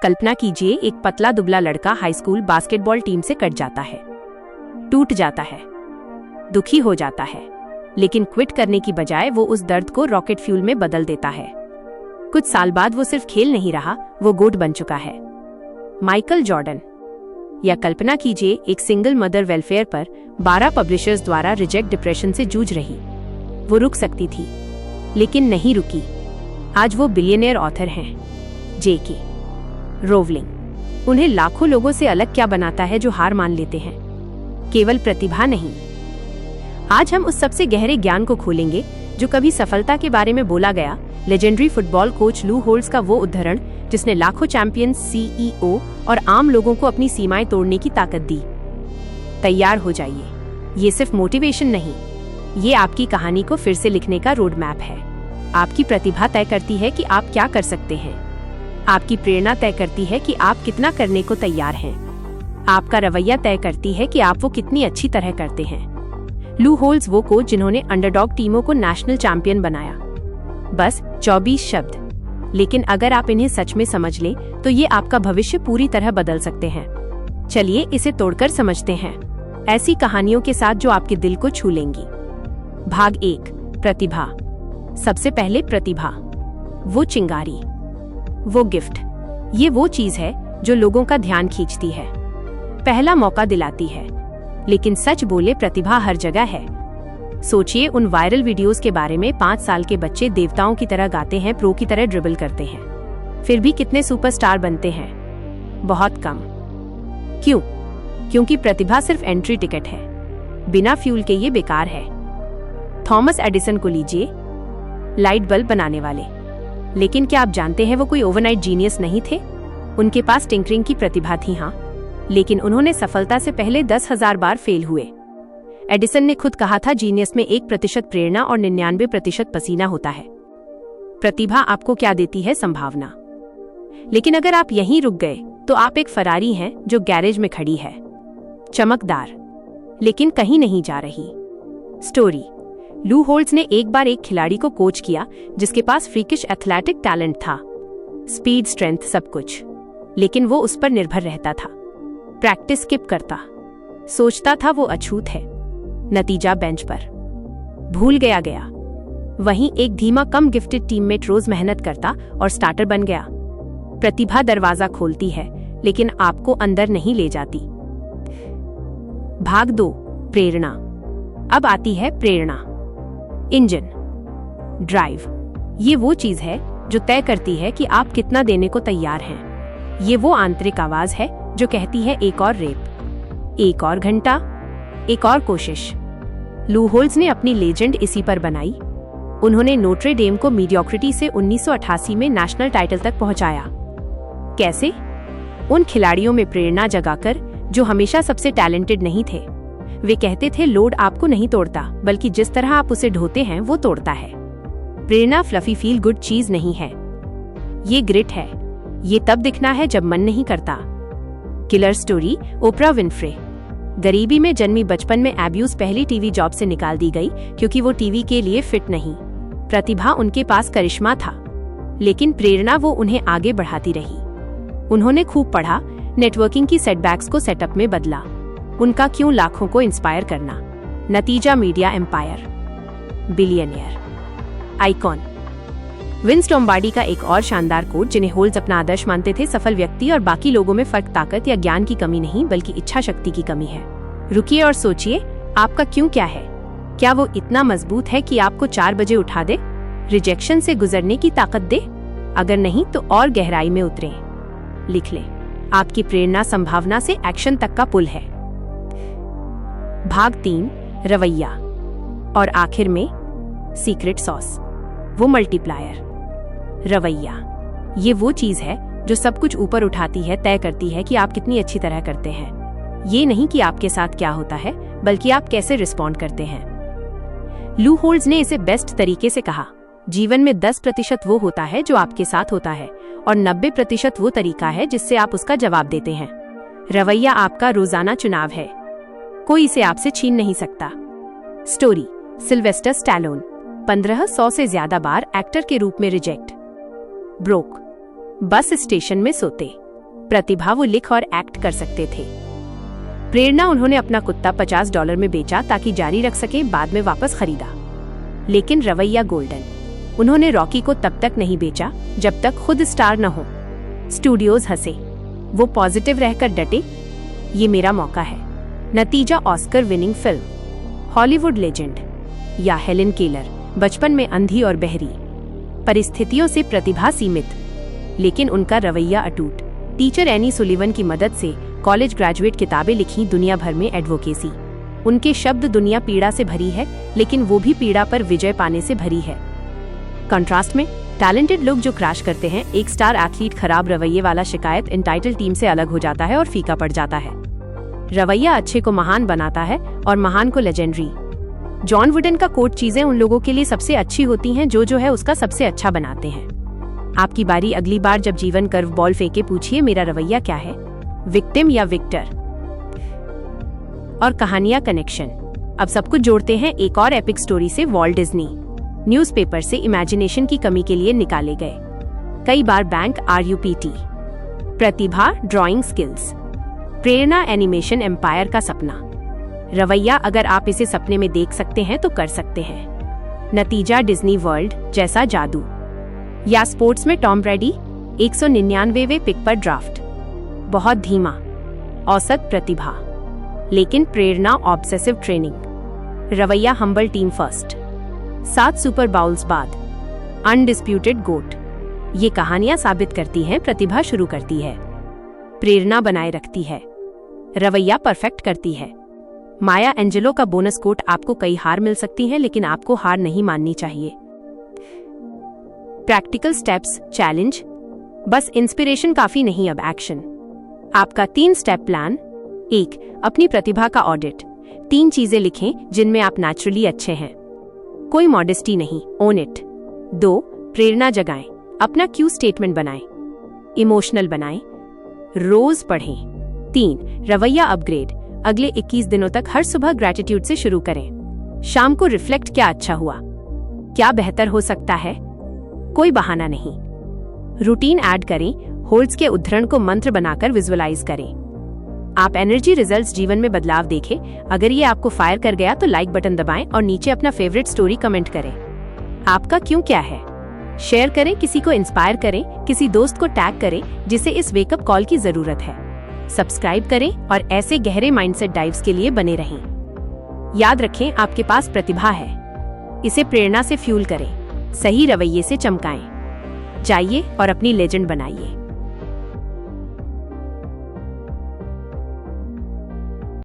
कल्पना कीजिए, एक पतला दुबला लड़का हाई स्कूल बास्केटबॉल टीम से कट जाता है, टूट जाता है, दुखी हो जाता है, लेकिन क्विट करने की बजाय वो उस दर्द को रॉकेट फ्यूल में बदल देता है। कुछ साल बाद वो सिर्फ खेल नहीं रहा, वो गोट बन चुका है। Michael Jordan. या कल्पना कीजिए, एक सिंगल मदर वेलफेयर पर 12 पब्लिशर्स द्वारा रिजेक्ट डिप्रेशन से जूझ रही। वो रुक सकती थी, लेकिन नहीं रुकी। आज वो बिलियनियर ऑथर हैं। J.K. रोवलिंग। उन्हें लाखों लोगों से अलग क्या बनाता है जो हार मान लेते हैं? केवल प्रतिभा नहीं। आज हम उस सबसे गहरे ज्ञान को खोलेंगे जो कभी सफलता के बारे में बोला गया। लेजेंडरी फुटबॉल कोच लू होल्ड्स का वो उदाहरण जिसने लाखों चैंपियंस, CEO और आम लोगों को अपनी सीमाएं तोड़ने की ताकत दी। तैयार हो जाइए, ये सिर्फ मोटिवेशन नहीं, ये आपकी कहानी को फिर से लिखने का रोड मैप है। आपकी प्रतिभा तय करती है कि आप क्या कर सकते हैं। आपकी प्रेरणा तय करती है कि आप कितना करने को तैयार हैं। आपका रवैया तय करती है कि आप वो कितनी अच्छी तरह करते हैं। लू होल्ड्स वो कोच जिन्होंने अंडरडॉग टीमों को नेशनल चैंपियन बनाया। बस 24 शब्द, लेकिन अगर आप इन्हें सच में समझ लें तो ये आपका भविष्य पूरी तरह बदल सकते हैं। चलिए इसे तोड़कर समझते हैं, ऐसी कहानियों के साथ जो आपके दिल को छू लेंगी। भाग 1, प्रतिभा। सबसे पहले प्रतिभा, वो चिंगारी, वो गिफ्ट। ये वो चीज है जो लोगों का ध्यान खींचती है, पहला मौका दिलाती है। लेकिन सच बोले, प्रतिभा हर जगह है। सोचिए उन वायरल वीडियोस के बारे में। 5 साल के बच्चे देवताओं की तरह गाते हैं, प्रो की तरह ड्रिबल करते हैं, फिर भी कितने सुपरस्टार बनते हैं? बहुत कम। क्यों? क्योंकि प्रतिभा सिर्फ एंट्री टिकट है, बिना फ्यूल के ये बेकार है। थॉमस एडिसन को लीजिए, लाइट बल्ब बनाने वाले। लेकिन क्या आप जानते हैं वो कोई ओवरनाइट जीनियस नहीं थे? उनके पास टिंकरिंग की प्रतिभा थी, हाँ, लेकिन उन्होंने सफलता से पहले 10,000 बार फेल हुए। एडिसन ने खुद कहा था, जीनियस में 1% प्रेरणा और 99% पसीना होता है। प्रतिभा आपको क्या देती है? संभावना। लेकिन अगर आप यहीं रुक गए तो आप एक फरारी हैं जो गैरेज में खड़ी है, चमकदार, लेकिन कहीं नहीं जा रही। स्टोरी। लू होल्ड्स ने एक बार एक खिलाड़ी को कोच किया जिसके पास फ्रीकिश एथलेटिक टैलेंट था, स्पीड, स्ट्रेंथ, सब कुछ, लेकिन वो उस पर निर्भर रहता था, प्रैक्टिस स्किप करता, सोचता था वो अछूत है। नतीजा बेंच पर, भूल गया। वहीं एक धीमा, कम गिफ्टेड टीममेट रोज मेहनत करता और स्टार्टर बन गया। प्रतिभा दरवाजा खोलती है, लेकिन आपको अंदर नहीं ले जाती। भाग 2, प्रेरणा। अब आती है प्रेरणा। Engine, drive. ये वो चीज है जो तय करती है कि आप कितना देने को तैयार हैं। ये वो आंतरिक आवाज है जो कहती है, एक और रेप, एक और घंटा, एक और कोशिश। लू होल्ड्स ने अपनी लेजेंड इसी पर बनाई। उन्होंने नोट्रे डेम को मीडियोक्रिटी से 1988 में नेशनल टाइटल तक पहुंचाया। कैसे? उन खिलाड़ियों में प्रेरणा जगाकर जो हमेशा सबसे टैलेंटेड नहीं थे। वे कहते थे, लोड आपको नहीं तोड़ता, बल्कि जिस तरह आप उसे ढोते हैं वो तोड़ता है। प्रेरणा फ्लफी फील गुड चीज नहीं है, ये ग्रिट है। ये तब दिखना है जब मन नहीं करता। Killer story. Oprah Winfrey. गरीबी में जन्मी, बचपन में एब्यूज, पहली टीवी जॉब से निकाल दी गई क्योंकि वो टीवी के लिए फिट नहीं। प्रतिभा उनके पास करिश्मा था, लेकिन प्रेरणा वो उन्हें आगे बढ़ाती रही। उन्होंने खूब पढ़ा, नेटवर्किंग की सेटबैक्स को सेटअप में बदला। उनका क्यों? लाखों को इंस्पायर करना। नतीजा media empire, billionaire, icon. Vince Lombardi का एक और शानदार कोट जिन्हें होल्ड्स अपना आदर्श मानते थे, सफल व्यक्ति और बाकी लोगों में फर्क ताकत या ज्ञान की कमी नहीं, बल्कि इच्छा शक्ति की कमी है। रुकिए और सोचिए, आपका क्यों क्या है? क्या वो इतना मजबूत है कि आपको 4 बजे उठा दे, रिजेक्शन से गुजरने की ताकत दे? अगर नहीं तो और गहराई में उतरें। लिख लें, आपकी प्रेरणा संभावना से एक्शन तक का पुल है। भाग 3, रवैया। और आखिर में सीक्रेट सॉस, वो मल्टीप्लायर। रवैया, ये वो चीज है जो सब कुछ ऊपर उठाती है, तय करती है कि आप कितनी अच्छी तरह करते हैं। ये नहीं कि आपके साथ क्या होता है, बल्कि आप कैसे रिस्पॉन्ड करते हैं। लू होल्ड्स ने इसे बेस्ट तरीके से कहा, जीवन में 10% वो होता है जो आपके साथ होता है, और 90% वो तरीका है जिससे आप उसका जवाब देते हैं। रवैया आपका रोजाना चुनाव है, कोई इसे आपसे छीन नहीं सकता। स्टोरी। सिल्वेस्टर स्टैलोन, 1500 से ज्यादा बार एक्टर के रूप में रिजेक्ट। ब्रोक, बस स्टेशन में सोते, प्रतिभा वो लिख और एक्ट कर सकते थे। प्रेरणा उन्होंने अपना कुत्ता $50 में बेचा ताकि जारी रख सके, बाद में वापस खरीदा। लेकिन रवैया गोल्डन, उन्होंने रॉकी को तब तक नहीं बेचा जब तक खुद स्टार न हो। स्टूडियोज हंसे, वो पॉजिटिव रहकर डटे, ये मेरा मौका है। नतीजा Oscar winning film. Hollywood legend या हेलेन केलर बचपन में अंधी और बहरी, परिस्थितियों से प्रतिभा सीमित, लेकिन उनका रवैया अटूट। टीचर एनी सुलिवन की मदद से कॉलेज ग्रेजुएट किताबें लिखी, दुनिया भर में एडवोकेसी। उनके शब्द दुनिया पीड़ा से भरी है, लेकिन वो भी पीड़ा पर विजय पाने से भरी है। कंट्रास्ट में टैलेंटेड लोग जो क्रैश करते हैं, एक स्टार एथलीट खराब रवैये वाला शिकायत एंटाइटल टीम से अलग हो जाता है और फीका पड़ जाता है। रवैया अच्छे को महान बनाता है और महान को लेजेंडरी। जॉन वुडन का कोट, चीजें उन लोगों के लिए सबसे अच्छी होती हैं जो है उसका सबसे अच्छा बनाते हैं। आपकी बारी, अगली बार जब जीवन कर्व बॉल फेंके पूछिए मेरा रवैया क्या है, विक्टिम या विक्टर। और कहानियां कनेक्शन। अब सब कुछ जोड़ते हैं एक और एपिक स्टोरी से। वॉल्ट डिज्नी न्यूज़पेपर से इमेजिनेशन की कमी के लिए निकाले गए कई बार बैंक RUPT। प्रतिभा ड्राइंग स्किल्स। प्रेरणा एनिमेशन एम्पायर का सपना। रवैया अगर आप इसे सपने में देख सकते हैं तो कर सकते हैं। नतीजा डिज्नी वर्ल्ड जैसा जादू। या स्पोर्ट्स में टॉम ब्रैडी 199वें पिक पर ड्राफ्ट, बहुत धीमा। औसत प्रतिभा, लेकिन प्रेरणा ऑब्सेसिव ट्रेनिंग। रवैया humble team first, 7 super bowls बाद, अनडिस्प्यूटेड गोट। ये कहानियां साबित करती हैं प्रतिभा शुरू करती है, प्रेरणा बनाए रखती है, रवैया परफेक्ट करती है। माया एंजेलो का बोनस कोट, आपको कई हार मिल सकती हैं लेकिन आपको हार नहीं माननी चाहिए। Practical steps challenge. बस इंस्पिरेशन काफी नहीं, अब एक्शन। आपका 3 स्टेप प्लान। 1. अपनी प्रतिभा का ऑडिट। 3 चीजें लिखें जिनमें आप नेचुरली अच्छे हैं, कोई मॉडेस्टी नहीं, ओन इट। 2. प्रेरणा जगाएं, अपना क्यू स्टेटमेंट बनाएं, इमोशनल बनाएं, रोज पढ़ें। 3. रवैया अपग्रेड, अगले 21 दिनों तक हर सुबह ग्रैटिट्यूड से शुरू करें। शाम को रिफ्लेक्ट, क्या अच्छा हुआ, क्या बेहतर हो सकता है, कोई बहाना नहीं। रूटीन ऐड करें, होल्ड्स के उद्धरण को मंत्र बनाकर विजुअलाइज करें। आप एनर्जी रिजल्ट्स, जीवन में बदलाव देखें। अगर ये आपको फायर कर गया तो लाइक बटन दबाएं और नीचे अपना फेवरेट स्टोरी कमेंट करें। आपका क्यों क्या है शेयर करें, किसी को इंस्पायर करें, किसी दोस्त को टैग करें जिसे इस वेकअप कॉल की जरूरत है। सब्सक्राइब करें और ऐसे गहरे माइंडसेट डाइव्स के लिए बने रहें। याद रखें, आपके पास प्रतिभा है, इसे प्रेरणा से फ्यूल करें, सही रवैये से चमकाएं। जाइए और अपनी लेजेंड बनाइए।